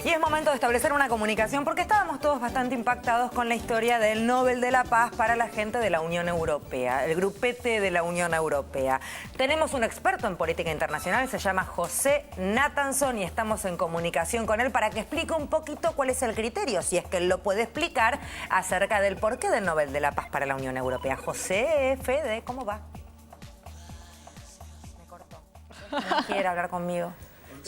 Y es momento de establecer una comunicación porque estábamos todos bastante impactados con la historia del Nobel de la Paz para la gente de la Unión Europea, el grupete de la Unión Europea. Tenemos un experto en política internacional, se llama José Nathanson, y estamos en comunicación con él para que explique un poquito cuál es el criterio, si es que él lo puede explicar, acerca del porqué del Nobel de la Paz para la Unión Europea. José, Fede, ¿cómo va? Me cortó. No quiere hablar conmigo.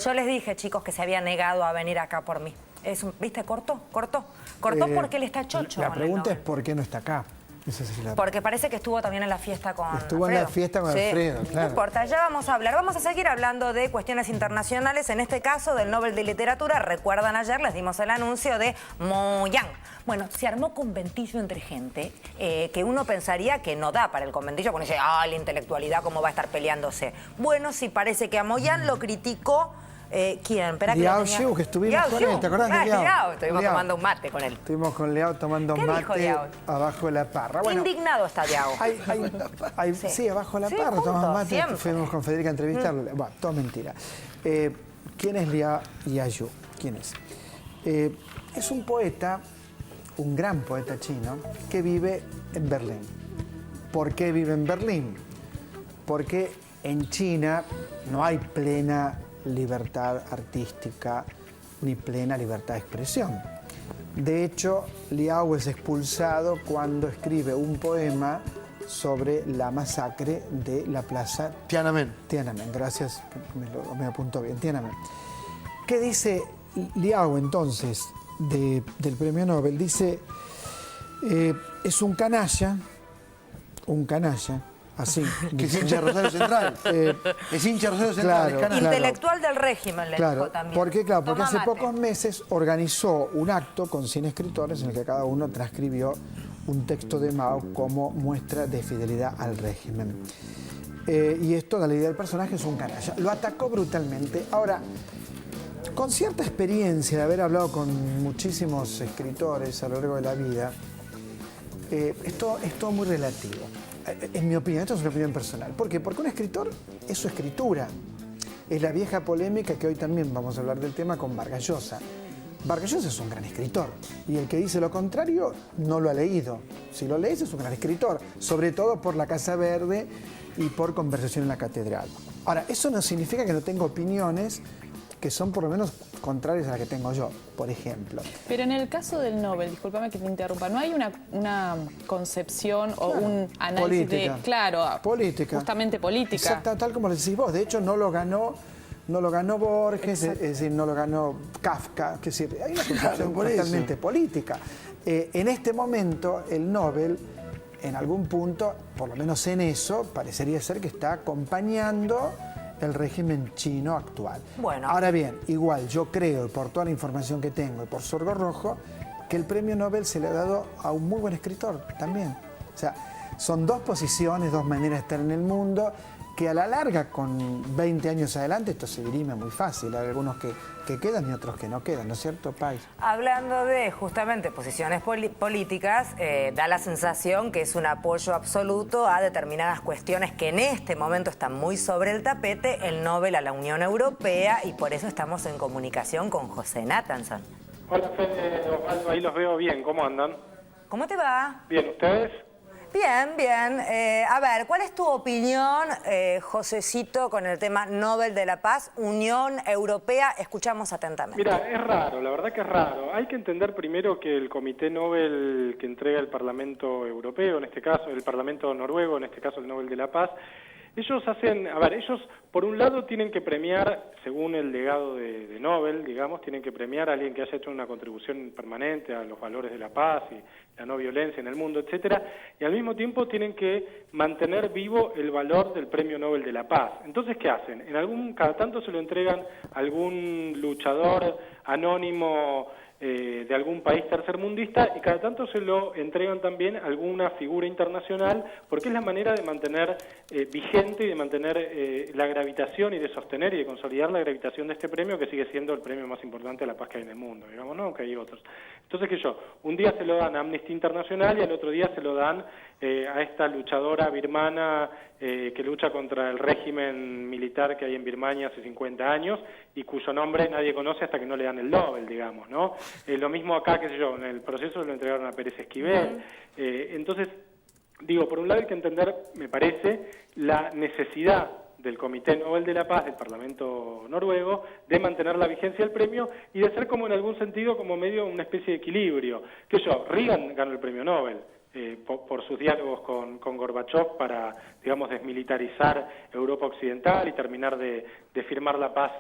Yo les dije, chicos, que se había negado a venir acá por mí. ¿Viste? Cortó porque él está chocho. La pregunta es por qué no está acá. Porque parece que estuvo también en la fiesta con Alfredo. Estuvo en la fiesta con Alfredo, claro. No importa, ya vamos a hablar. Vamos a seguir hablando de cuestiones internacionales, en este caso del Nobel de Literatura. Recuerdan, ayer les dimos el anuncio de Moyán. Bueno, se armó conventillo entre gente que uno pensaría que no da para el conventillo, cuando dice, la intelectualidad, ¿cómo va a estar peleándose? Bueno, sí, parece que a Moyán lo criticó. ¿Quién? Espera que Liao Xiu, que estuvimos con él, ¿te acordás de Liao? Liao, estuvimos tomando un mate con él. Estuvimos con Liao tomando mate abajo de la parra. Bueno, indignado está Liao. Sí, abajo de la parra, tomamos mate, siempre. Fuimos con Federica a entrevistarlo. Bueno, todo mentira. ¿Quién es Liao Xiu? ¿Quién es? Es un poeta, un gran poeta chino, que vive en Berlín. ¿Por qué vive en Berlín? Porque en China no hay plena libertad artística ni plena libertad de expresión. De hecho, Liao es expulsado cuando escribe un poema sobre la masacre de la plaza Tiananmen. Tiananmen, gracias, me apuntó bien, Tiananmen. ¿Qué dice Liao entonces del premio Nobel? Dice, es un canalla, así. Que es hincha de Rosario Central. Es hincha de Rosario Central. Claro, intelectual del régimen, le dijo también. Porque hace pocos meses organizó un acto con 100 escritores en el que cada uno transcribió un texto de Mao como muestra de fidelidad al régimen. Y esto da la idea del personaje, es un canalla. Lo atacó brutalmente. Ahora, con cierta experiencia de haber hablado con muchísimos escritores a lo largo de la vida, esto es todo muy relativo. En mi opinión, esto es una opinión personal. ¿Por qué? Porque un escritor es su escritura. Es la vieja polémica que hoy también vamos a hablar del tema con Vargas Llosa. Vargas Llosa es un gran escritor y el que dice lo contrario no lo ha leído. Si lo lees es un gran escritor, sobre todo por La Casa Verde y por Conversación en la Catedral. Ahora, eso no significa que no tenga opiniones que son por lo menos contrarias a las que tengo yo, por ejemplo. Pero en el caso del Nobel, discúlpame que te interrumpa, ¿no hay una concepción o un análisis política. Política. Justamente política. Exacto, tal como lo decís vos. De hecho, no lo ganó Borges, es decir, no lo ganó Kafka. Que decir, hay una concepción totalmente política. En este momento, el Nobel, en algún punto, por lo menos en eso, parecería ser que está acompañando el régimen chino actual. Bueno. Ahora bien, igual yo creo, por toda la información que tengo y por Sorgo Rojo, que el premio Nobel se le ha dado a un muy buen escritor también. O sea, son dos posiciones, dos maneras de estar en el mundo, que a la larga, con 20 años adelante, esto se dirime muy fácil. Hay algunos que quedan y otros que no quedan, ¿no es cierto, Pais? Hablando de justamente posiciones políticas, da la sensación que es un apoyo absoluto a determinadas cuestiones que en este momento están muy sobre el tapete, el Nobel a la Unión Europea, y por eso estamos en comunicación con José Nathanson. Hola, Fede, Osvaldo, ahí los veo bien, ¿cómo andan? ¿Cómo te va? Bien, ¿ustedes? Bien, bien. A ver, ¿cuál es tu opinión, Josecito, con el tema Nobel de la Paz, Unión Europea? Escuchamos atentamente. Mira, es raro, la verdad que es raro. Hay que entender primero que el Comité Nobel que entrega el Parlamento Europeo, en este caso, el Parlamento Noruego, en este caso el Nobel de la Paz, ellos por un lado tienen que premiar, según el legado de Nobel, digamos, tienen que premiar a alguien que haya hecho una contribución permanente a los valores de la paz y la no violencia en el mundo, etcétera, y al mismo tiempo tienen que mantener vivo el valor del Premio Nobel de la Paz. Entonces, ¿qué hacen? Cada tanto se lo entregan a algún luchador anónimo de algún país tercermundista y cada tanto se lo entregan también a alguna figura internacional porque es la manera de mantener vigente y de mantener la gravitación y de sostener y de consolidar la gravitación de este premio que sigue siendo el premio más importante a la paz que hay en el mundo, digamos, ¿no? Que hay otros. Entonces, un día se lo dan a Amnesty Internacional y al otro día se lo dan a esta luchadora birmana que lucha contra el régimen militar que hay en Birmania hace 50 años y cuyo nombre nadie conoce hasta que no le dan el Nobel, digamos, ¿no? Lo mismo acá, qué sé yo, en el proceso lo entregaron a Pérez Esquivel. Entonces, digo, por un lado hay que entender, me parece, la necesidad del Comité Nobel de la Paz del Parlamento noruego de mantener la vigencia del premio y de ser como en algún sentido como medio una especie de equilibrio. Que Reagan ganó el premio Nobel por sus diálogos con Gorbachev para, digamos, desmilitarizar Europa Occidental y terminar de firmar la paz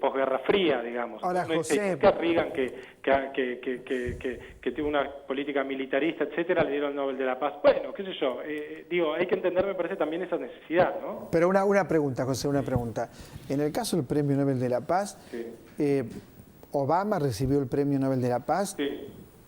posguerra fría, digamos. Ahora, no José... que a Reagan, que tuvo una política militarista, etcétera, le dieron el Nobel de la Paz. Bueno, qué sé yo, digo, hay que entender, me parece, también esa necesidad, ¿no? Pero una pregunta, José, una pregunta. En el caso del Premio Nobel de la Paz, Obama recibió el Premio Nobel de la Paz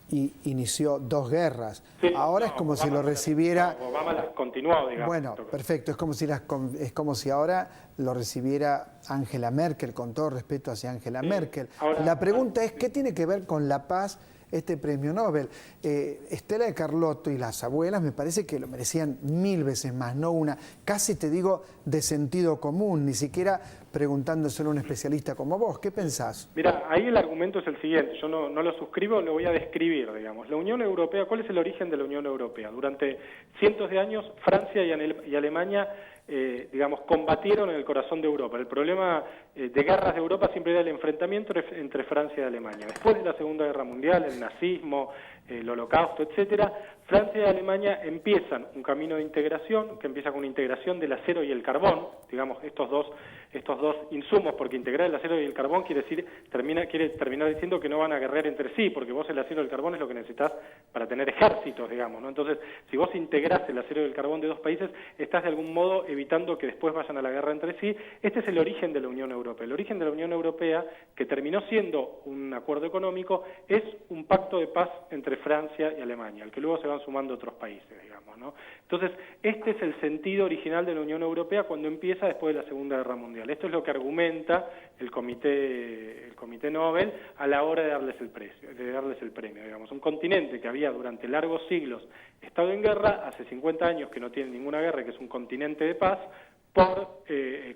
y inició 2 guerras. Ahora es como Obama si lo recibiera... Obama las continuó, digamos. Bueno, perfecto. Es como si ahora lo recibiera Angela Merkel, con todo respeto hacia Angela Merkel. Ahora, la pregunta es, ¿qué tiene que ver con la paz este premio Nobel? Estela de Carlotto y las abuelas me parece que lo merecían 1000 veces más, no una, casi te digo de sentido común, ni siquiera preguntándoselo a un especialista como vos. ¿Qué pensás? Mira, ahí el argumento es el siguiente, yo no lo suscribo, lo voy a describir, digamos. La Unión Europea, ¿cuál es el origen de la Unión Europea? Durante cientos de años, Francia y Alemania digamos, combatieron en el corazón de Europa. El problema de guerras de Europa siempre era el enfrentamiento entre Francia y Alemania. Después de la Segunda Guerra Mundial, el nazismo, el Holocausto, etcétera, Francia y Alemania empiezan un camino de integración que empieza con una integración del acero y el carbón, digamos, estos dos insumos, porque integrar el acero y el carbón quiere terminar diciendo que no van a guerrear entre sí, porque vos el acero y el carbón es lo que necesitas para tener ejércitos, digamos, ¿no? Entonces, si vos integrás el acero y el carbón de 2 países, estás de algún modo evitando que después vayan a la guerra entre sí. Este es el origen de la Unión Europea. El origen de la Unión Europea, que terminó siendo un acuerdo económico, es un pacto de paz entre Francia y Alemania, al que luego se van sumando otros países, digamos, ¿no? Entonces, este es el sentido original de la Unión Europea cuando empieza después de la Segunda Guerra Mundial. Esto es lo que argumenta el Comité Nobel a la hora de darles el premio, digamos. Un continente que había durante largos siglos estado en guerra, hace 50 años que no tiene ninguna guerra, que es un continente de paz,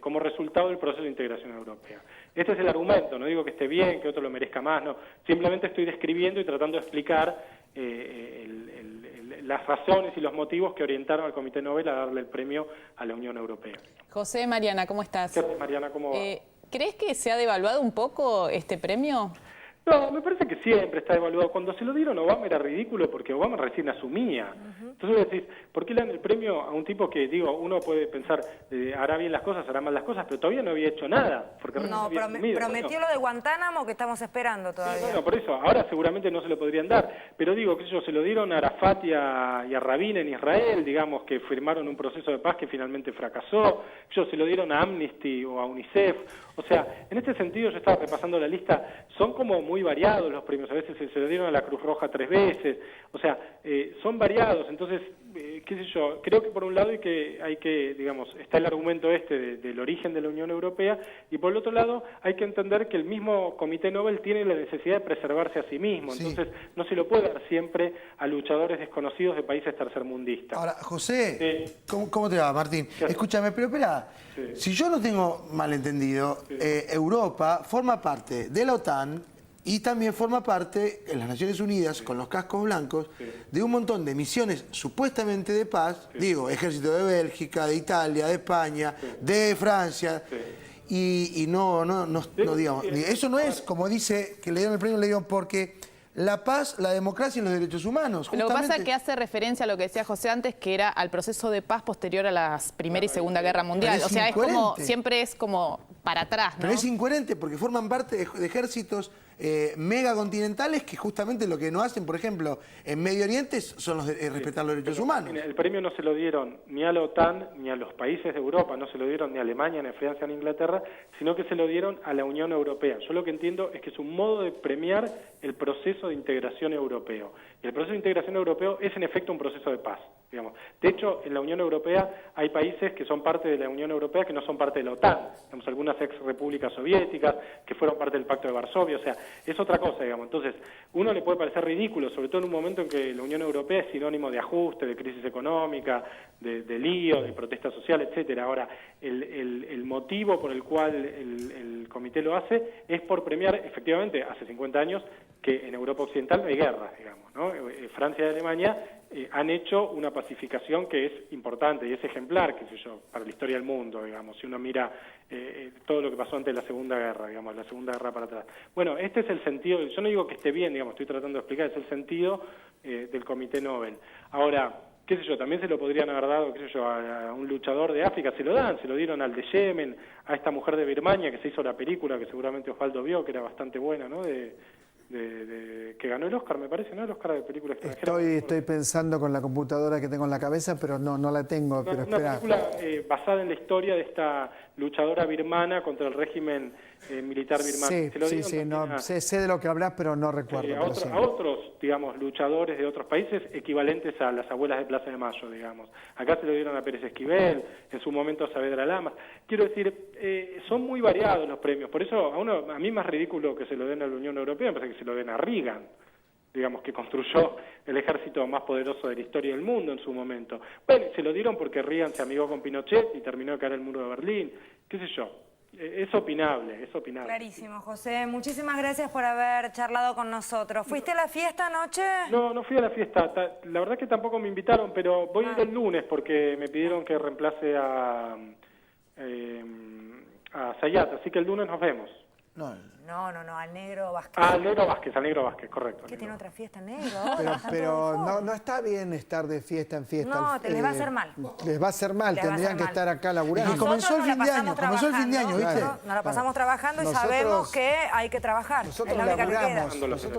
como resultado del proceso de integración europea. Este es el argumento, no digo que esté bien, que otro lo merezca más, no, simplemente estoy describiendo y tratando de explicar las razones y los motivos que orientaron al Comité Nobel a darle el premio a la Unión Europea. José, Mariana, ¿cómo estás? ¿Qué haces, Mariana? ¿Cómo va? ¿Crees que se ha devaluado un poco este premio? No, me parece que siempre está evaluado. Cuando se lo dieron a Obama era ridículo porque Obama recién asumía. Entonces decís, ¿por qué le dan el premio a un tipo que, digo, uno puede pensar, hará bien las cosas, hará mal las cosas, pero todavía no había hecho nada? Porque no, prometió lo de Guantánamo que estamos esperando todavía. Bueno, por eso, ahora seguramente no se lo podrían dar. Pero digo, qué sé yo, se lo dieron a Arafat y a Rabin en Israel, digamos, que firmaron un proceso de paz que finalmente fracasó. Se lo dieron a Amnesty o a UNICEF. O sea, en este sentido yo estaba repasando la lista, son como muy variados los premios, a veces se lo dieron a la Cruz Roja 3 veces, o sea, son variados, entonces, qué sé yo, creo que por un lado hay que digamos, está el argumento del origen de la Unión Europea, y por el otro lado hay que entender que el mismo Comité Nobel tiene la necesidad de preservarse a sí mismo, entonces no se lo puede dar siempre a luchadores desconocidos de países tercermundistas. Ahora, José, ¿cómo te va, Martín? Escúchame, pero espera, si yo no tengo malentendido, Europa forma parte de la OTAN y también forma parte, en las Naciones Unidas, con los cascos blancos, de un montón de misiones supuestamente de paz, digo, ejército de Bélgica, de Italia, de España, de Francia, y no digamos, eso no es, como dice, que le dieron el premio, le dieron porque la paz, la democracia y los derechos humanos. Lo que pasa es que hace referencia a lo que decía José antes, que era al proceso de paz posterior a la Primera y Segunda Guerra Mundial. O sea, es como, siempre es como para atrás, ¿no? Pero es incoherente porque forman parte de ejércitos megacontinentales que justamente lo que no hacen, por ejemplo, en Medio Oriente son los de respetar los derechos humanos. El premio no se lo dieron ni a la OTAN ni a los países de Europa, no se lo dieron ni a Alemania, ni a Francia, ni a Inglaterra, sino que se lo dieron a la Unión Europea. Yo lo que entiendo es que es un modo de premiar el proceso de integración europeo. Y el proceso de integración europeo es en efecto un proceso de paz. digamos. De hecho, en la Unión Europea hay países que son parte de la Unión Europea que no son parte de la OTAN. Tenemos algunas ex-repúblicas soviéticas que fueron parte del Pacto de Varsovia, o sea, es otra cosa, digamos. Entonces, uno le puede parecer ridículo, sobre todo en un momento en que la Unión Europea es sinónimo de ajuste, de crisis económica, de lío, de protesta social, etcétera. Ahora, el motivo por el cual el comité lo hace es por premiar, efectivamente, hace 50 años, que en Europa Occidental no hay guerras, digamos, ¿no? Francia y Alemania han hecho una pacificación que es importante y es ejemplar, qué sé yo, para la historia del mundo, digamos, si uno mira todo lo que pasó antes de la Segunda Guerra, digamos, la Segunda Guerra para atrás. Bueno, este es el sentido, yo no digo que esté bien, digamos, estoy tratando de explicar, es el sentido del Comité Nobel. Ahora, qué sé yo, también se lo podrían haber dado, qué sé yo, a un luchador de África, se lo dan, se lo dieron al de Yemen, a esta mujer de Birmania que se hizo la película, que seguramente Osvaldo vio, que era bastante buena, ¿no?, que ganó el Oscar, me parece, ¿no? El Oscar de película extranjera. Estoy pensando con la computadora que tengo en la cabeza, pero no la tengo. Pero una película basada en la historia de esta luchadora birmana contra el régimen militar birmano. Sé de lo que hablas, pero no recuerdo. A otros, digamos, luchadores de otros países equivalentes a las abuelas de Plaza de Mayo, digamos. Acá se lo dieron a Pérez Esquivel, en su momento a Saavedra Lamas. Quiero decir, son muy variados los premios. Por eso, a mí más ridículo que se lo den a la Unión Europea, me parece que se lo den a Reagan, digamos, que construyó el ejército más poderoso de la historia del mundo en su momento. Bueno, se lo dieron porque Reagan se amigó con Pinochet y terminó de caer el muro de Berlín, qué sé yo. Es opinable, es opinable. Clarísimo, José. Muchísimas gracias por haber charlado con nosotros. ¿Fuiste a la fiesta anoche? No fui a la fiesta. La verdad que tampoco me invitaron, pero voy a ir el lunes porque me pidieron que reemplace a Zayat, así que el lunes nos vemos. No, al Negro Vázquez. Al Negro Vázquez, correcto. ¿Qué tiene otra fiesta, Negro? Pero no está bien estar de fiesta en fiesta. No, les va a hacer mal. Les va a hacer mal, tendrían que estar acá laburando. Y comenzó el fin de año, ¿viste? Nos la pasamos trabajando y sabemos que hay que trabajar. Nosotros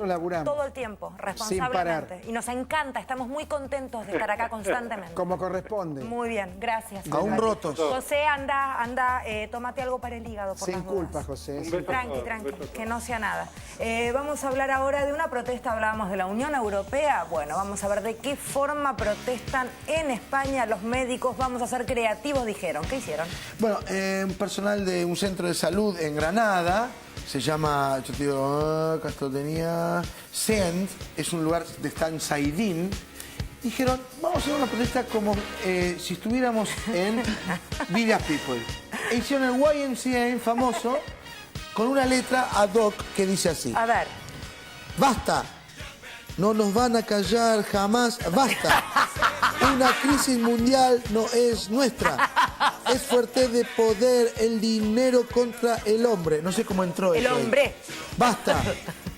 laburamos. Todo el tiempo, responsablemente. Y nos encanta, estamos muy contentos de estar acá constantemente. Como corresponde. Muy bien, gracias. Aún rotos. José, anda, tómate algo para el hígado, por Sin culpa, José. Tranqui, que no sea nada. Vamos a hablar ahora de una protesta, hablábamos de la Unión Europea. Bueno, vamos a ver de qué forma protestan en España los médicos. Vamos a ser creativos, dijeron. ¿Qué hicieron? Bueno, un personal de un centro de salud en Granada, se llama, yo te digo, acá esto tenía, Send, es un lugar de Stan Saidín. Dijeron, vamos a hacer una protesta como si estuviéramos en Village People. E hicieron el YMCA famoso, con una letra ad hoc que dice así. A ver. Basta. No nos van a callar jamás. Basta. Una crisis mundial no es nuestra. Es fuerte de poder el dinero contra el hombre. No sé cómo entró el hombre. Ahí. Basta.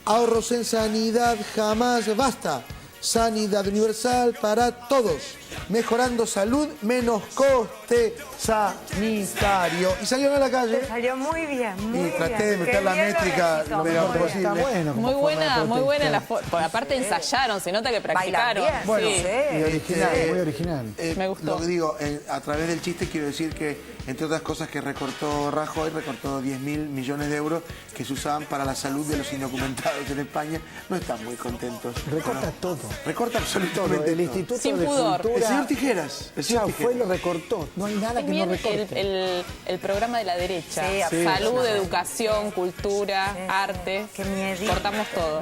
Ahorros en sanidad jamás. Basta. Sanidad universal para todos. Mejorando salud, menos coste sanitario. Y salieron a la calle. Te salió muy bien, muy bien. Y traté de meter la métrica lo mejor posible. Bueno, muy buena la foto. Aparte ensayaron, se nota que practicaron. Bien, bueno, y original, muy original. Me gustó. Lo que digo, a través del chiste quiero decir que, entre otras cosas, que recortó Rajoy, recortó 10.000 millones de euros que se usaban para la salud de los indocumentados en España. No están muy contentos. Recorta todo. Recorta absolutamente todo. El todo. Instituto Sin de pudor. Cultura. El señor Tijeras. Fue y lo recortó. No hay nada Es que bien no recorte. el programa de la derecha. Sí, Salud, educación, cultura, arte. Qué miedito. Cortamos todo.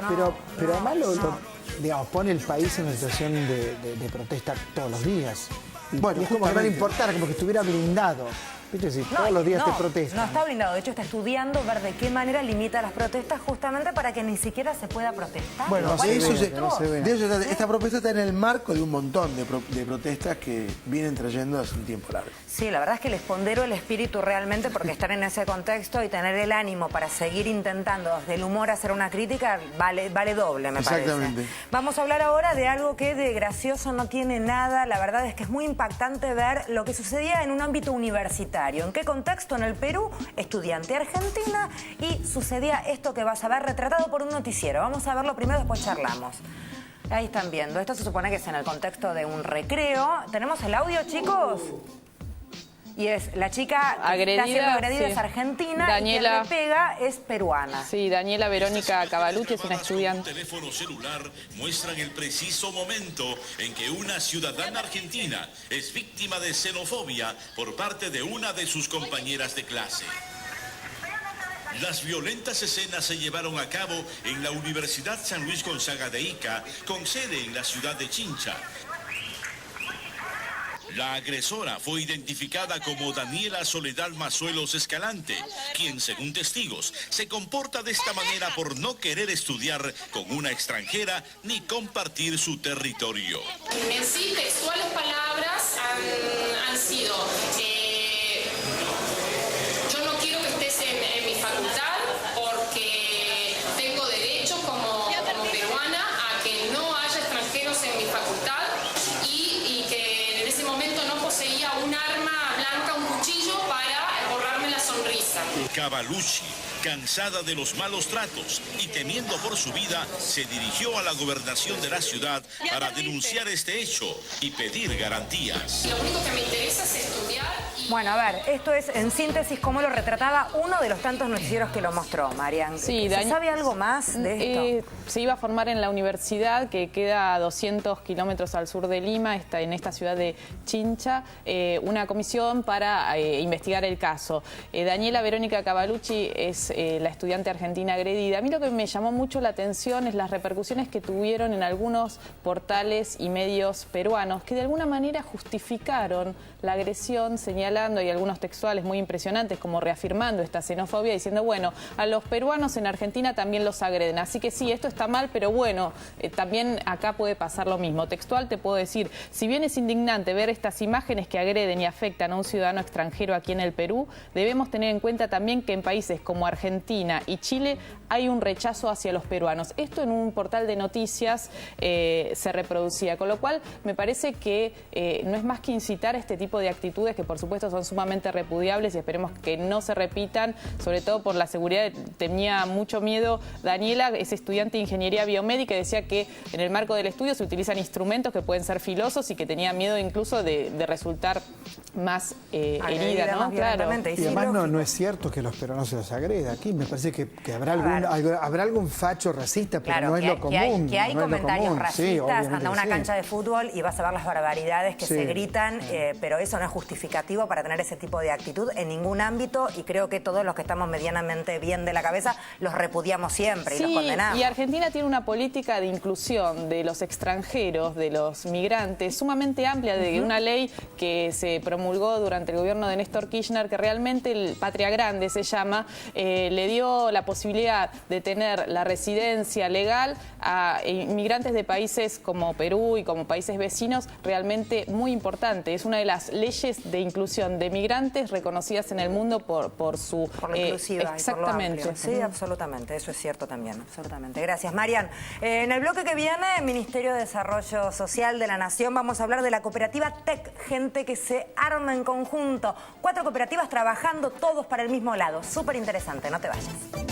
Pero además digamos, pone el país en una situación de protesta todos los días. Y es como que no le importara, como que estuviera blindado. ¿Viste? Si todos los días te protestan. No está blindado, de hecho está estudiando ver de qué manera limita las protestas justamente para que ni siquiera se pueda protestar. Bueno, no de eso se ve. esta propuesta está en el marco de un montón de protestas que vienen trayendo hace un tiempo largo. Sí, la verdad es que les pondero el espíritu realmente porque estar en ese contexto y tener el ánimo para seguir intentando desde el humor hacer una crítica vale doble, me parece. Exactamente. Vamos a hablar ahora de algo que de gracioso no tiene nada. La verdad es que es muy impactante ver lo que sucedía en un ámbito universitario. ¿En qué contexto? En el Perú, estudiante argentina, y sucedía esto que vas a ver retratado por un noticiero. Vamos a verlo primero, después charlamos. Ahí están viendo. Esto se supone que es en el contexto de un recreo. ¿Tenemos el audio, chicos? Y es la chica que está siendo agredida, es argentina, Daniela, y quien le pega es peruana. Sí, Daniela Verónica Cavalucci es una estudiante. Un teléfono celular muestran el preciso momento en que una ciudadana argentina es víctima de xenofobia por parte de una de sus compañeras de clase. Las violentas escenas se llevaron a cabo en la Universidad San Luis Gonzaga de Ica, con sede en la ciudad de Chincha. La agresora fue identificada como Daniela Soledad Mazuelos Escalante, quien, según testigos, se comporta de esta manera por no querer estudiar con una extranjera ni compartir su territorio. En sí, textuales palabras han sido: yo no quiero que estés en mi facultad porque tengo derecho como peruana a que no haya extranjeros en mi facultad, y que en ese momento no poseía un arma blanca, un cuchillo para borrarme la sonrisa. Cavalucci, cansada de los malos tratos y temiendo por su vida, se dirigió a la gobernación de la ciudad para denunciar este hecho y pedir garantías. Lo único que me interesa es estudiar. Bueno, a ver, esto es en síntesis cómo lo retrataba uno de los tantos noticieros que lo mostró, Marian. Sí, ¿Se sabe algo más de esto? Se iba a formar en la universidad, que queda a 200 kilómetros al sur de Lima, en esta ciudad de Chincha, una comisión para investigar el caso. Daniela Verónica Cavalucci es la estudiante argentina agredida. A mí lo que me llamó mucho la atención es las repercusiones que tuvieron en algunos portales y medios peruanos, que de alguna manera justificaron la agresión, señalando, y algunos textuales muy impresionantes, como reafirmando esta xenofobia, diciendo, bueno, a los peruanos en Argentina también los agreden, así que sí, esto está mal, pero bueno, también acá puede pasar lo mismo. Textual te puedo decir, si bien es indignante ver estas imágenes que agreden y afectan a un ciudadano extranjero aquí en el Perú, debemos tener en cuenta también que en países como Argentina y Chile hay un rechazo hacia los peruanos. Esto en un portal de noticias se reproducía, con lo cual me parece que no es más que incitar a este tipo de actitudes que por supuesto son sumamente repudiables y esperemos que no se repitan, sobre todo por la seguridad. Tenía mucho miedo Daniela, es estudiante de ingeniería biomédica, y decía que en el marco del estudio se utilizan instrumentos que pueden ser filosos y que tenía miedo incluso de resultar más herida, ¿no? Claro. Y además no es cierto que los peruanos se los agreda. Aquí me parece que habrá algún facho racista, pero claro, no es lo común. Que hay comentarios racistas, sí, anda a una cancha de fútbol y vas a ver las barbaridades que se gritan, pero eso no es justificativo para tener ese tipo de actitud en ningún ámbito, y creo que todos los que estamos medianamente bien de la cabeza los repudiamos siempre y los condenamos. Y Argentina tiene una política de inclusión de los extranjeros, de los migrantes, sumamente amplia, de una ley que se promulgó durante el gobierno de Néstor Kirchner, que realmente el Patria Grande se llama, le dio la posibilidad de tener la residencia legal a inmigrantes de países como Perú y como países vecinos, realmente muy importante. Es una de las leyes de inclusión de migrantes reconocidas en el mundo por su... Por lo inclusiva. Exactamente. Y por lo amplio. Sí, absolutamente. Eso es cierto también. Absolutamente. Gracias, Marian. En el bloque que viene, Ministerio de Desarrollo Social de la Nación, vamos a hablar de la cooperativa Tec Gente, que se arma en conjunto. 4 cooperativas trabajando todos para el mismo lado. Súper interesante. No te vayas.